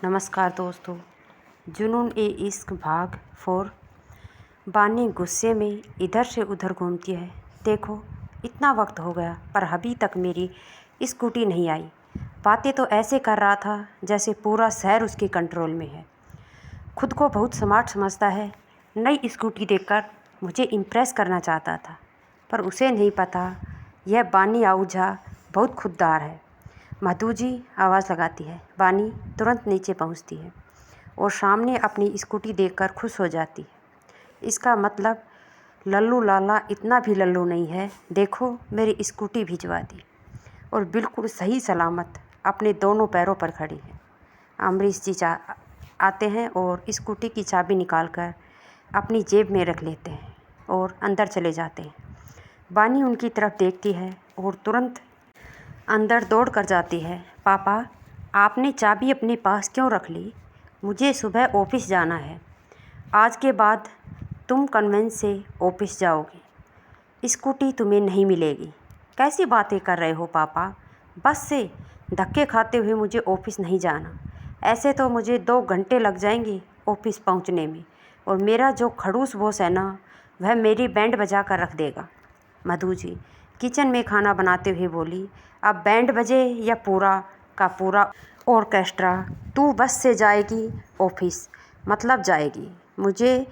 नमस्कार दोस्तों। जुनून ए इश्क भाग 4। बानी गुस्से में इधर से उधर घूमती है। देखो, इतना वक्त हो गया पर अभी तक मेरी स्कूटी नहीं आई। बातें तो ऐसे कर रहा था जैसे पूरा शहर उसके कंट्रोल में है। खुद को बहुत स्मार्ट समझता है। नई स्कूटी देखकर मुझे इम्प्रेस करना चाहता था, पर उसे नहीं पता यह बानी आहूजा बहुत खुददार है। मधु जी आवाज़ लगाती है। बानी तुरंत नीचे पहुंचती है और सामने अपनी स्कूटी देखकर खुश हो जाती है। इसका मतलब लल्लू लाला इतना भी लल्लू नहीं है। देखो, मेरी स्कूटी भिजवा दी और बिल्कुल सही सलामत अपने दोनों पैरों पर खड़ी है। अमरीश जी आते हैं और स्कूटी की चाबी निकालकर अपनी जेब में रख लेते हैं और अंदर चले जाते हैं। बानी उनकी तरफ देखती है और तुरंत अंदर दौड़ कर जाती है। पापा, आपने चाबी अपने पास क्यों रख ली? मुझे सुबह ऑफिस जाना है। आज के बाद तुम कन्वेंस से ऑफिस जाओगे। स्कूटी तुम्हें नहीं मिलेगी। कैसी बातें कर रहे हो पापा? बस से धक्के खाते हुए मुझे ऑफिस नहीं जाना। ऐसे तो मुझे 2 घंटे लग जाएंगे ऑफिस पहुंचने में, और मेरा जो खड़ूस बॉस है ना, वह मेरी बैंड बजा कर रख देगा। मधु जी किचन में खाना बनाते हुए बोली। अब बैंड बजे या पूरा का पूरा ऑर्केस्ट्रा, तू बस से जाएगी ऑफिस, मतलब जाएगी। मुझे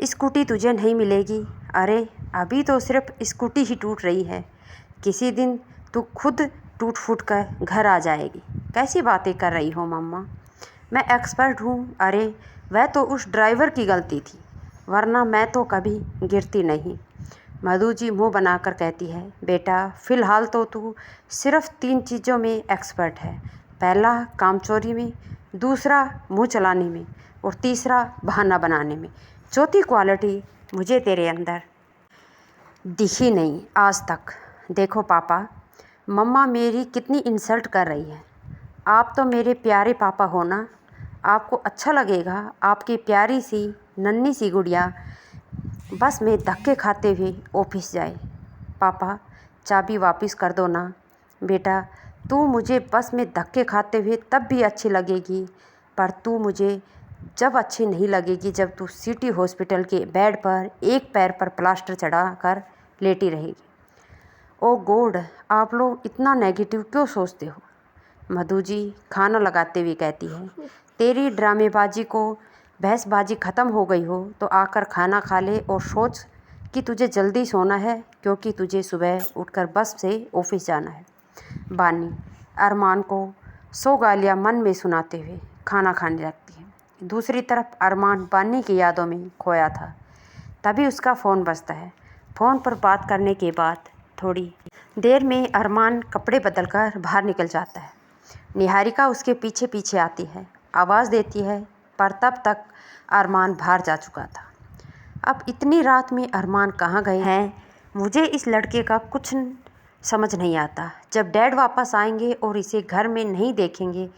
स्कूटी तुझे नहीं मिलेगी। अरे, अभी तो सिर्फ स्कूटी ही टूट रही है। किसी दिन तू खुद टूट फूट कर घर आ जाएगी। कैसी बातें कर रही हो मम्मा? मैं एक्सपर्ट हूँ। अरे, वह तो उस ड्राइवर की गलती थी, वरना मैं तो कभी गिरती नहीं। मधु जी मुँह बनाकर कहती है। बेटा, फ़िलहाल तो तू सिर्फ 3 चीज़ों में एक्सपर्ट है। पहला कामचोरी में, दूसरा मुँह चलाने में, और तीसरा बहाना बनाने में। चौथी क्वालिटी मुझे तेरे अंदर दिखी नहीं आज तक। देखो पापा, मम्मा मेरी कितनी इंसल्ट कर रही है। आप तो मेरे प्यारे पापा हो ना। आपको अच्छा लगेगा आपकी प्यारी सी नन्ही सी गुड़िया बस में धक्के खाते हुए ऑफिस जाए। पापा, चाबी वापस कर दो ना। बेटा, तू मुझे बस में धक्के खाते हुए तब भी अच्छी लगेगी, पर तू मुझे जब अच्छी नहीं लगेगी जब तू सिटी हॉस्पिटल के बेड पर एक पैर पर प्लास्टर चढ़ा कर लेटी रहेगी। ओ गॉड, आप लोग इतना नेगेटिव क्यों सोचते हो? मधु जी खाना लगाते हुए कहती है। तेरी ड्रामेबाजी को बहसबाजी ख़त्म हो गई हो तो आकर खाना खा ले और सोच कि तुझे जल्दी सोना है, क्योंकि तुझे सुबह उठकर बस से ऑफिस जाना है। बानी अरमान को 100 गालियाँ मन में सुनाते हुए खाना खाने लगती है। दूसरी तरफ अरमान बानी की यादों में खोया था। तभी उसका फ़ोन बजता है। फ़ोन पर बात करने के बाद थोड़ी देर में अरमान कपड़े बदलकर बाहर निकल जाता है। निहारिका उसके पीछे पीछे आती है, आवाज़ देती है, पर तब तक अरमान बाहर जा चुका था। अब इतनी रात में अरमान कहाँ गए हैं? मुझे इस लड़के का कुछ समझ नहीं आता। जब डैड वापस आएंगे और इसे घर में नहीं देखेंगे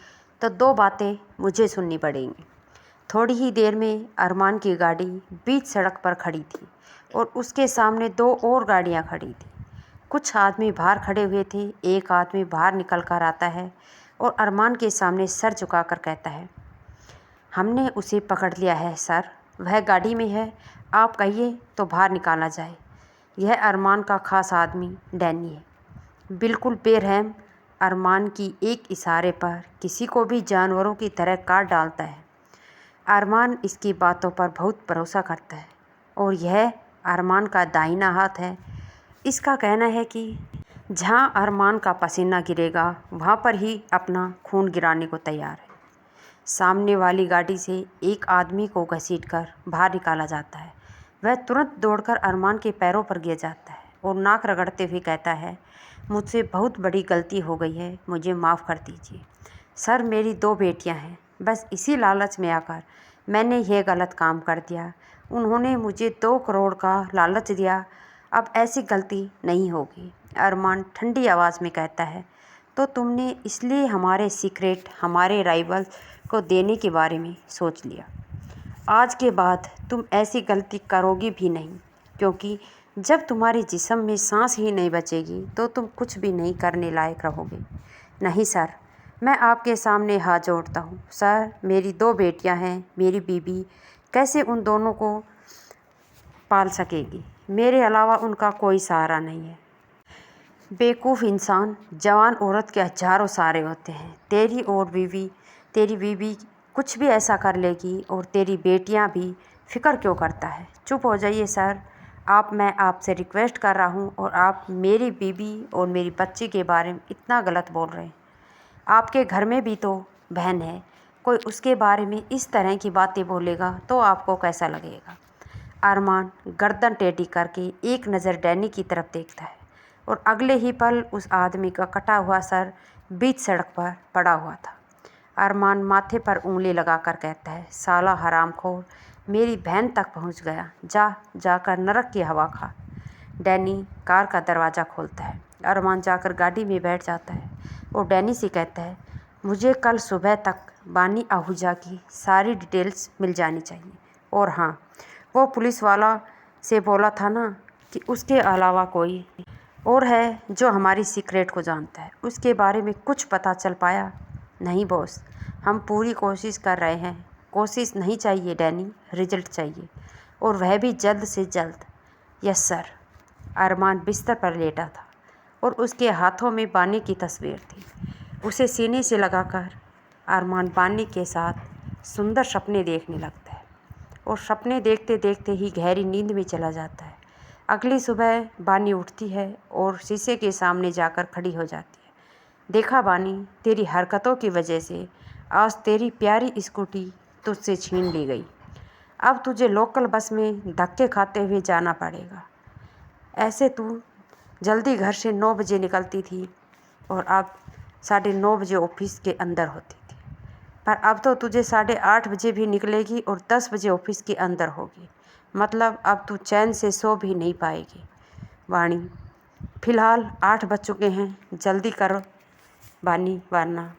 तो 2 बातें मुझे सुननी पड़ेंगी। थोड़ी ही देर में अरमान की गाड़ी बीच सड़क पर खड़ी थी और उसके सामने 2 और गाड़ियाँ खड़ी थी। कुछ आदमी बाहर खड़े हुए थे। एक आदमी बाहर निकल कर आता है और अरमान के सामने सर झुकाकर कहता है, हमने उसे पकड़ लिया है सर, वह गाड़ी में है, आप कहिए तो बाहर निकाला जाए। यह अरमान का खास आदमी डैनी है, बिल्कुल बेरहम। अरमान की एक इशारे पर किसी को भी जानवरों की तरह काट डालता है। अरमान इसकी बातों पर बहुत भरोसा करता है और यह अरमान का दाहिना हाथ है। इसका कहना है कि जहाँ अरमान का पसीना गिरेगा वहाँ पर ही अपना खून गिराने को तैयार है। सामने वाली गाड़ी से एक आदमी को घसीटकर बाहर निकाला जाता है। वह तुरंत दौड़कर अरमान के पैरों पर गिर जाता है और नाक रगड़ते हुए कहता है, मुझसे बहुत बड़ी गलती हो गई है, मुझे माफ़ कर दीजिए सर। मेरी 2 बेटियां हैं, बस इसी लालच में आकर मैंने यह गलत काम कर दिया। उन्होंने मुझे 2 करोड़ का लालच दिया, अब ऐसी गलती नहीं होगी। अरमान ठंडी आवाज़ में कहता है, तो तुमने इसलिए हमारे सीक्रेट हमारे राइवल को देने के बारे में सोच लिया। आज के बाद तुम ऐसी गलती करोगी भी नहीं, क्योंकि जब तुम्हारे जिस्म में सांस ही नहीं बचेगी तो तुम कुछ भी नहीं करने लायक रहोगे। नहीं सर, मैं आपके सामने हाथ जोड़ता हूँ सर। मेरी 2 बेटियाँ हैं, मेरी बीवी कैसे उन दोनों को पाल सकेगी? मेरे अलावा उनका कोई सहारा नहीं है। बेवकूफ़ इंसान, जवान औरत के हज़ारों सहारे होते हैं। तेरी बीवी कुछ भी ऐसा कर लेगी और तेरी बेटियां भी, फ़िक्र क्यों करता है? चुप हो जाइए सर। मैं आपसे रिक्वेस्ट कर रहा हूं और आप मेरी बीवी और मेरी बच्ची के बारे में इतना गलत बोल रहे हैं। आपके घर में भी तो बहन है, कोई उसके बारे में इस तरह की बातें बोलेगा तो आपको कैसा लगेगा? अरमान गर्दन टेढ़ी करके एक नज़र डैनी की तरफ देखता है और अगले ही पल उस आदमी का कटा हुआ सर बीच सड़क पर पड़ा हुआ था। अरमान माथे पर उंगली लगाकर कहता है, साला हरामखोर, मेरी बहन तक पहुंच गया। जाकर नरक की हवा खा। डैनी कार का दरवाज़ा खोलता है। अरमान जाकर गाड़ी में बैठ जाता है और डैनी से कहता है, मुझे कल सुबह तक बानी आहूजा की सारी डिटेल्स मिल जानी चाहिए। और हाँ, वो पुलिस वाला से बोला था ना कि उसके अलावा कोई और है जो हमारी सीक्रेट को जानता है, उसके बारे में कुछ पता चल पाया? नहीं बॉस, हम पूरी कोशिश कर रहे हैं। कोशिश नहीं चाहिए डैनी, रिजल्ट चाहिए, और वह भी जल्द से जल्द। Yes sir. अरमान बिस्तर पर लेटा था और उसके हाथों में बानी की तस्वीर थी। उसे सीने से लगाकर अरमान बानी के साथ सुंदर सपने देखने लगता है और सपने देखते देखते ही गहरी नींद में चला जाता है। अगली सुबह बानी उठती है और शीशे के सामने जाकर खड़ी हो जाती है। देखा बानी, तेरी हरकतों की वजह से आज तेरी प्यारी स्कूटी तुझसे छीन ली गई। अब तुझे लोकल बस में धक्के खाते हुए जाना पड़ेगा। ऐसे तू जल्दी घर से 9 बजे निकलती थी और अब 9:30 बजे ऑफिस के अंदर होती थी, पर अब तो तुझे 8:30 बजे भी निकलेगी और 10 बजे ऑफिस के अंदर होगी। मतलब अब तू चैन से सो भी नहीं पाएगी। वाणी, फ़िलहाल 8 बज चुके हैं, जल्दी करो बानी, वरना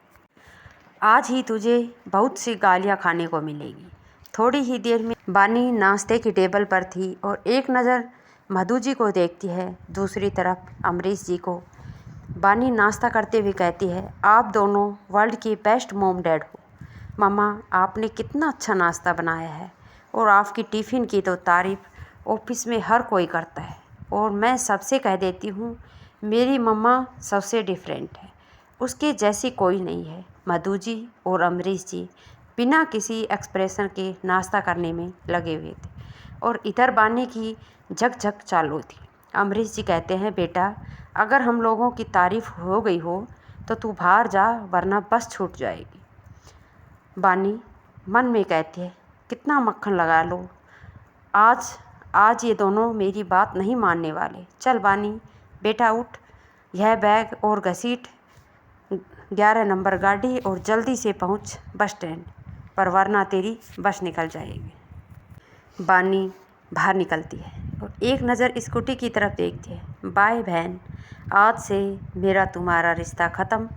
आज ही तुझे बहुत सी गालियाँ खाने को मिलेगी। थोड़ी ही देर में बानी नाश्ते की टेबल पर थी और एक नज़र मधु जी को देखती है, दूसरी तरफ अमरीश जी को। बानी नाश्ता करते हुए कहती है, आप दोनों वर्ल्ड की बेस्ट मॉम डैड हो। मम्मा, आपने कितना अच्छा नाश्ता बनाया है और आपकी टिफ़िन की तो तारीफ़ ऑफिस में हर कोई करता है और मैं सबसे कह देती हूँ, मेरी मम्मा सबसे डिफरेंट है, उसके जैसी कोई नहीं है। मधु जी और अमरीश जी बिना किसी एक्सप्रेशन के नाश्ता करने में लगे हुए थे और इधर बानी की झकझक चालू थी। अमरीश जी कहते हैं, बेटा, अगर हम लोगों की तारीफ़ हो गई हो तो तू बाहर जा, वरना बस छूट जाएगी। बानी मन में कहती है, कितना मक्खन लगा लो, आज ये दोनों मेरी बात नहीं मानने वाले। चल बानी, बेटा उठ, यह बैग और घसीट 11 नंबर गाड़ी और जल्दी से पहुंच बस स्टैंड पर, वरना तेरी बस निकल जाएगी। बानी बाहर निकलती है और एक नज़र स्कूटी की तरफ देखती है। बाय बहन, आज से मेरा तुम्हारा रिश्ता ख़त्म।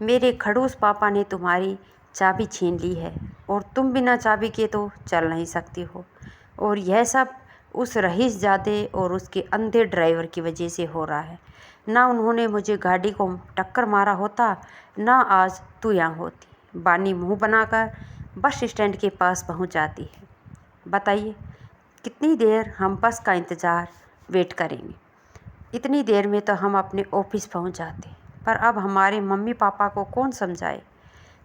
मेरे खड़ूस पापा ने तुम्हारी चाबी छीन ली है और तुम बिना चाबी के तो चल नहीं सकती हो, और यह सब उस रईसजादे और उसके अंधे ड्राइवर की वजह से हो रहा है। ना उन्होंने मुझे गाड़ी को टक्कर मारा होता, ना आज तू यहाँ होती। बानी मुंह बनाकर बस स्टैंड के पास पहुँच जाती है। बताइए कितनी देर हम बस का इंतज़ार वेट करेंगे? इतनी देर में तो हम अपने ऑफिस पहुँच जाते, पर अब हमारे मम्मी पापा को कौन समझाए?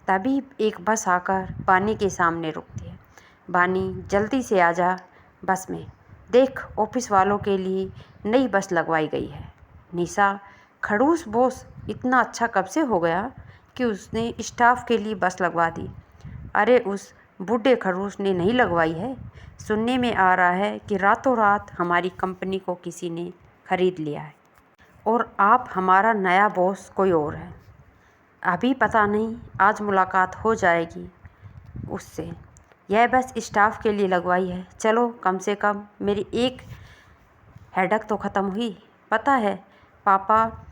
तभी एक बस आकर बानी के सामने रुकती है। बानी, जल्दी से आ जा बस में, देख ऑफिस वालों के लिए नई बस लगवाई गई है। निशा, खड़ूस बॉस इतना अच्छा कब से हो गया कि उसने स्टाफ के लिए बस लगवा दी? अरे उस बूढ़े खड़ूस ने नहीं लगवाई है, सुनने में आ रहा है कि रातों रात हमारी कंपनी को किसी ने खरीद लिया है और आप हमारा नया बॉस कोई और है। अभी पता नहीं, आज मुलाकात हो जाएगी उससे। यह बस स्टाफ के लिए लगवाई है। चलो, कम से कम मेरी एक हेडेक तो ख़त्म हुई। पता है, पापा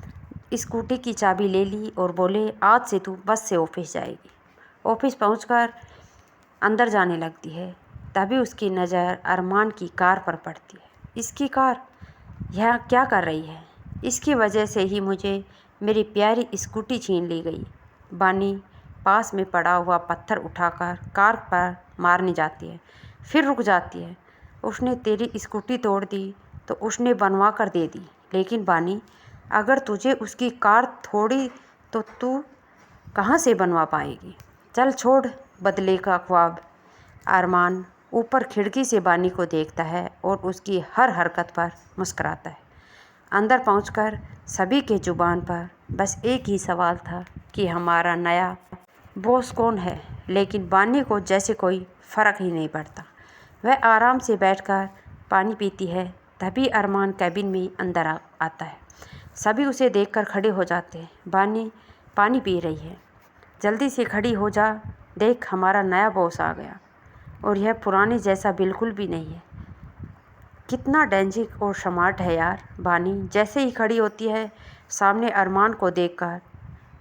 स्कूटी की चाबी ले ली और बोले, आज से तू बस से ऑफिस जाएगी। ऑफिस पहुंचकर अंदर जाने लगती है, तभी उसकी नज़र अरमान की कार पर पड़ती है। इसकी कार यहाँ क्या कर रही है? इसकी वजह से ही मुझे मेरी प्यारी स्कूटी छीन ली गई। बानी पास में पड़ा हुआ पत्थर उठाकर कार पर मारने जाती है, फिर रुक जाती है। उसने तेरी स्कूटी तोड़ दी तो उसने बनवा कर दे दी, लेकिन बानी अगर तुझे उसकी कार थोड़ी तो तू कहाँ से बनवा पाएगी। चल छोड़ बदले का ख्वाब। अरमान ऊपर खिड़की से बानी को देखता है और उसकी हर हरकत पर मुस्कुराता है। अंदर पहुंचकर सभी के जुबान पर बस एक ही सवाल था कि हमारा नया बॉस कौन है, लेकिन बानी को जैसे कोई फ़र्क ही नहीं पड़ता। वह आराम से बैठकर पानी पीती है। तभी अरमान कैबिन में अंदर आता है। सभी उसे देखकर खड़े हो जाते हैं। बानी पानी पी रही है। जल्दी से खड़ी हो जा, देख हमारा नया बॉस आ गया, और यह पुराने जैसा बिल्कुल भी नहीं है। कितना डेंजिक और स्मार्ट है यार। बानी जैसे ही खड़ी होती है, सामने अरमान को देखकर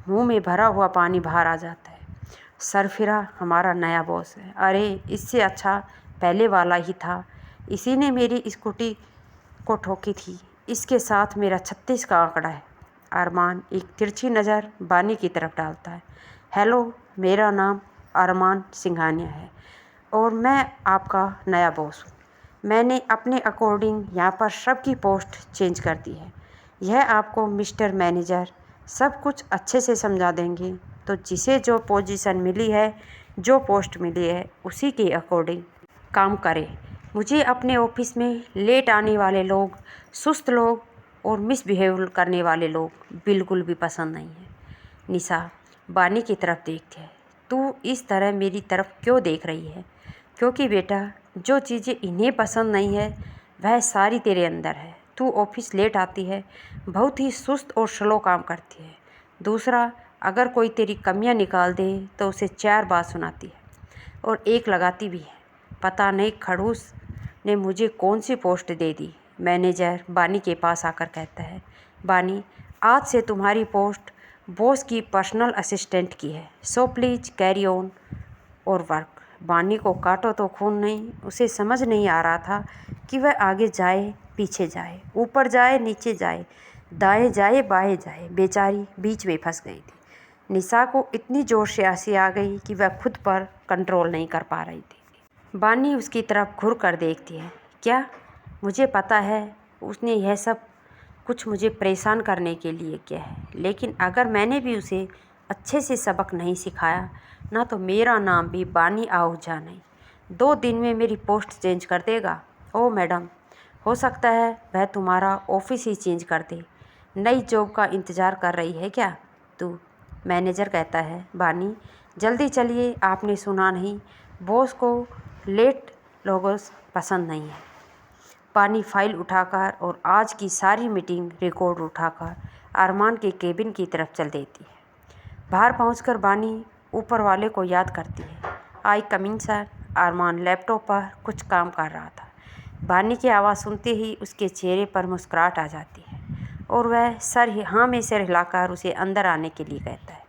मुंह में भरा हुआ पानी बाहर आ जाता है। सरफिरा हमारा नया बॉस है। अरे इससे अच्छा पहले वाला ही था, इसी ने मेरी स्कूटी को ठोकी थी। इसके साथ मेरा 36 का आंकड़ा है। अरमान एक तिरछी नज़र बानी की तरफ डालता है। हेलो, मेरा नाम अरमान सिंघानिया है और मैं आपका नया बॉस हूँ। मैंने अपने अकॉर्डिंग यहाँ पर सबकी पोस्ट चेंज कर दी है। यह आपको मिस्टर मैनेजर सब कुछ अच्छे से समझा देंगे, तो जिसे जो पोजीशन मिली है, जो पोस्ट मिली है, उसी के अकॉर्डिंग काम करें। मुझे अपने ऑफिस में लेट आने वाले लोग, सुस्त लोग और मिसबिहेव करने वाले लोग बिल्कुल भी पसंद नहीं है। निशा बानी की तरफ देखती है। तू इस तरह मेरी तरफ क्यों देख रही है? क्योंकि बेटा, जो चीज़ें इन्हें पसंद नहीं है वह सारी तेरे अंदर है। तू ऑफिस लेट आती है, बहुत ही सुस्त और स्लो काम करती है। दूसरा, अगर कोई तेरी कमियां निकाल दे तो उसे 4 बात सुनाती है और एक लगाती भी है। पता नहीं खड़ूस ने मुझे कौन सी पोस्ट दे दी। मैनेजर बानी के पास आकर कहता है, बानी आज से तुम्हारी पोस्ट बॉस की पर्सनल असिस्टेंट की है, सो प्लीज़ कैरी ऑन और वर्क। बानी को काटो तो खून नहीं। उसे समझ नहीं आ रहा था कि वह आगे जाए पीछे जाए, ऊपर जाए नीचे जाए, दाएं जाए बाएं जाए। बेचारी बीच में फंस गई थी। निशा को इतनी जोर से हंसी आ गई कि वह खुद पर कंट्रोल नहीं कर पा रही थी। बानी उसकी तरफ घूर कर देखती है। क्या? मुझे पता है उसने यह सब कुछ मुझे परेशान करने के लिए किया है, लेकिन अगर मैंने भी उसे अच्छे से सबक नहीं सिखाया ना, तो मेरा नाम भी बानी आहूजा नहीं। 2 दिन में मेरी पोस्ट चेंज कर देगा। ओ मैडम, हो सकता है वह तुम्हारा ऑफिस ही चेंज कर दे। नई जॉब का इंतज़ार कर रही है क्या तू? मैनेजर कहता है, बानी जल्दी चलिए, आपने सुना नहीं, बॉस को लेट लोगों पसंद नहीं है। बानी फाइल उठाकर और आज की सारी मीटिंग रिकॉर्ड उठाकर अरमान के केबिन की तरफ चल देती है। बाहर पहुंचकर बानी ऊपर वाले को याद करती है। I coming sir. Arman laptop पर कुछ काम कर रहा था। बानी की आवाज़ सुनते ही उसके चेहरे पर मुस्कुराहट आ जाती है और वह हाँ में सिर हिलाकर उसे अंदर आने के लिए कहता है।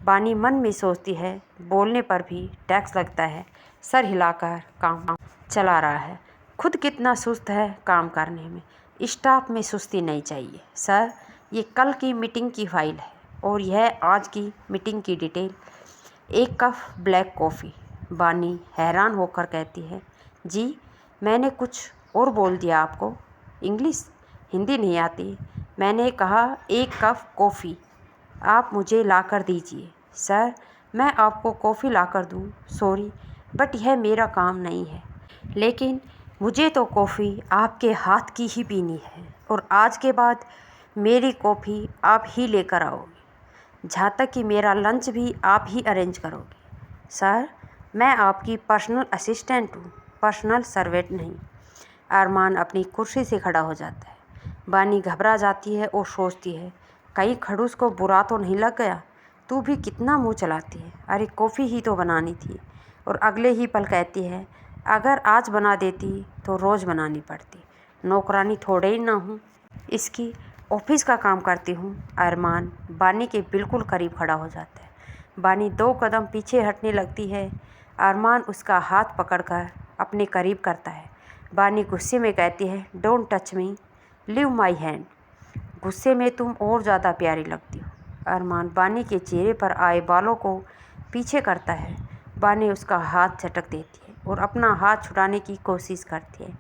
बानी मन में सोचती है, बोलने पर भी टैक्स लगता है, सर हिलाकर काम चला रहा है, खुद कितना सुस्त है काम करने में। स्टाफ में सुस्ती नहीं चाहिए। सर, ये कल की मीटिंग की फ़ाइल है और यह आज की मीटिंग की डिटेल। 1 cup black coffee. बानी हैरान होकर कहती है, जी मैंने कुछ और बोल दिया आपको? इंग्लिश हिंदी नहीं आती। मैंने कहा 1 कप कॉफ़ी आप मुझे ला कर दीजिए। सर, मैं आपको कॉफ़ी ला कर दूँ? सॉरी, बट यह मेरा काम नहीं है, लेकिन मुझे तो कॉफ़ी आपके हाथ की ही पीनी है और आज के बाद मेरी कॉफ़ी आप ही लेकर आओगे, जहाँ तक कि मेरा लंच भी आप ही अरेंज करोगे। सर, मैं आपकी पर्सनल असिस्टेंट हूँ, पर्सनल सर्वेंट नहीं। अरमान अपनी कुर्सी से खड़ा हो जाता है। बानी घबरा जाती है और सोचती है, कहीं खड़ूस को बुरा तो नहीं लग गया। तू भी कितना मुंह चलाती है। अरे कॉफ़ी ही तो बनानी थी। और अगले ही पल कहती है, अगर आज बना देती तो रोज़ बनानी पड़ती। नौकरानी थोड़े ही ना हूँ, इसकी ऑफिस का काम करती हूँ। अरमान बानी के बिल्कुल करीब खड़ा हो जाता है। बानी 2 कदम पीछे हटने लगती है। अरमान उसका हाथ पकड़कर अपने करीब करता है। बानी गुस्से में कहती है, don't touch me, leave my hand. गुस्से में तुम और ज़्यादा प्यारी लगती हो। अरमान बानी के चेहरे पर आए बालों को पीछे करता है। बानी उसका हाथ झटक देती है और अपना हाथ छुड़ाने की कोशिश करती है,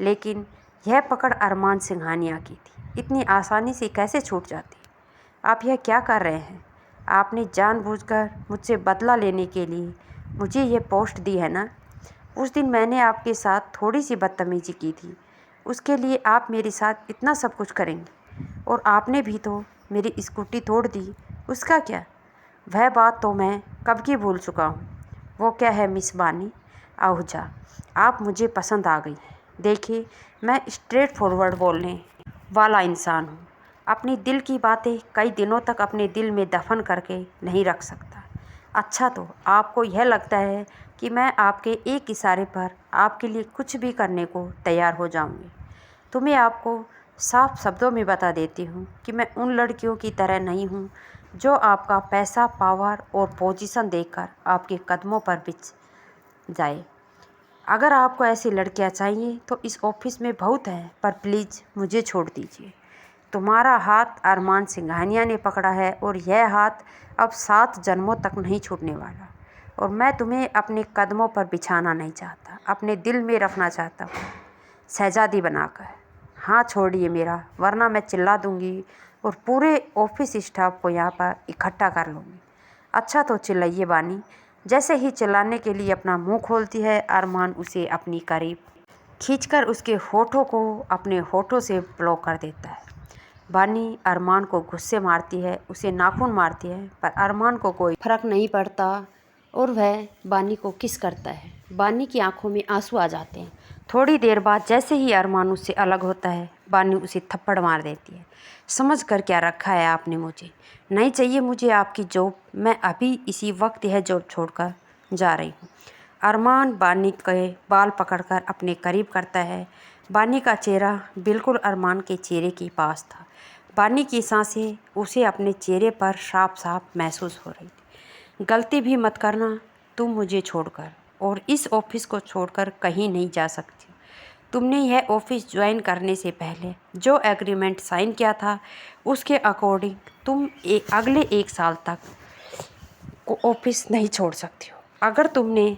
लेकिन यह पकड़ अरमान सिंघानिया की थी। इतनी आसानी से कैसे छूट जाती? आप यह क्या कर रहे हैं? आपने जानबूझकर मुझसे बदला लेने के लिए मुझे ये पोस्ट दी है ना? उस दिन मैंने आपके साथ थोड़ी सी बदतमीजी की थी, उसके लिए आप मेरे साथ इतना सब कुछ करेंगे? और आपने भी तो मेरी स्कूटी तोड़ दी, उसका क्या? वह बात तो मैं कब की भूल चुका हूँ। वो क्या है मिस बानी आहूजा, आप मुझे पसंद आ गई हैं। देखिए, मैं स्ट्रेट फॉरवर्ड बोलने वाला इंसान हूँ। अपनी दिल की बातें कई दिनों तक अपने दिल में दफन करके नहीं रख सकता। अच्छा, तो आपको यह लगता है कि मैं आपके एक इशारे पर आपके लिए कुछ भी करने को तैयार हो जाऊंगी? तो मैं आपको साफ शब्दों में बता देती हूँ कि मैं उन लड़कियों की तरह नहीं हूँ जो आपका पैसा, पावर और पोजीशन देखकर आपके कदमों पर बिछ जाए। अगर आपको ऐसी लड़कियाँ चाहिए तो इस ऑफिस में बहुत हैं, पर प्लीज़ मुझे छोड़ दीजिए। तुम्हारा हाथ अरमान सिंघानिया ने पकड़ा है और यह हाथ अब 7 जन्मों तक नहीं छूटने वाला। और मैं तुम्हें अपने कदमों पर बिछाना नहीं चाहता, अपने दिल में रखना चाहता हूँ, शहजादी बनाकर। हाँ, छोड़िए मेरा, वरना मैं चिल्ला दूँगी और पूरे ऑफिस स्टाफ को यहाँ पर इकट्ठा कर लूँगी। अच्छा, तो चिल्लाइए बानी। जैसे ही चिल्लाने के लिए अपना मुंह खोलती है, अरमान उसे अपनी करीब खींचकर उसके होठों को अपने होठों से ब्लॉक कर देता है। बानी अरमान को गुस्से मारती है, उसे नाखून मारती है, पर अरमान को कोई फर्क नहीं पड़ता और वह बानी को किस करता है। बानी की आंखों में आंसू आ जाते हैं। थोड़ी देर बाद जैसे ही अरमान उससे अलग होता है, बानी उसे थप्पड़ मार देती है। समझ कर क्या रखा है आपने मुझे? नहीं चाहिए मुझे आपकी जॉब, मैं अभी इसी वक्त यह जॉब छोड़कर जा रही हूँ। अरमान बानी के बाल पकड़कर अपने करीब करता है। बानी का चेहरा बिल्कुल अरमान के चेहरे के पास था। बानी की सांसें उसे अपने चेहरे पर साफ साफ महसूस हो रही थी। गलती भी मत करना तुम मुझे छोड़कर, और इस ऑफिस को छोड़कर कहीं नहीं जा सकती। तुमने यह ऑफिस ज्वाइन करने से पहले जो एग्रीमेंट साइन किया था, उसके अकॉर्डिंग तुम अगले 1 साल तक ऑफिस नहीं छोड़ सकती हो। अगर तुमने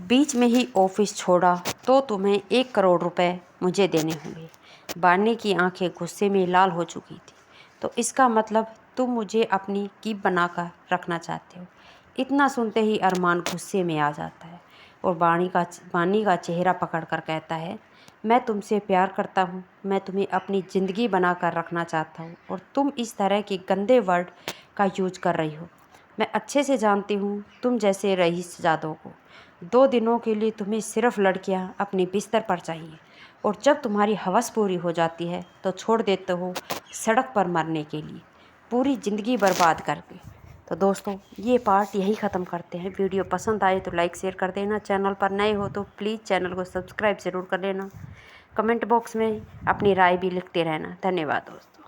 बीच में ही ऑफिस छोड़ा तो तुम्हें 1 करोड़ रुपए मुझे देने होंगे। बानी की आंखें गुस्से में लाल हो चुकी थी। तो इसका मतलब तुम मुझे अपनी कीप बनाकर रखना चाहते हो? इतना सुनते ही अरमान गुस्से में आ जाता है और बानी का चेहरा पकड़कर कहता है, मैं तुमसे प्यार करता हूँ, मैं तुम्हें अपनी ज़िंदगी बनाकर रखना चाहता हूँ और तुम इस तरह के गंदे वर्ड का यूज कर रही हो। मैं अच्छे से जानती हूँ तुम जैसे रईसजादों को। 2 दिनों के लिए तुम्हें सिर्फ लड़कियाँ अपने बिस्तर पर चाहिए, और जब तुम्हारी हवस पूरी हो जाती है तो छोड़ देते हो सड़क पर मरने के लिए, पूरी ज़िंदगी बर्बाद करके। तो दोस्तों, ये पार्ट यही ख़त्म करते हैं। वीडियो पसंद आए तो लाइक शेयर कर देना। चैनल पर नए हो तो प्लीज़ चैनल को सब्सक्राइब ज़रूर कर लेना। कमेंट बॉक्स में अपनी राय भी लिखते रहना। धन्यवाद दोस्तों।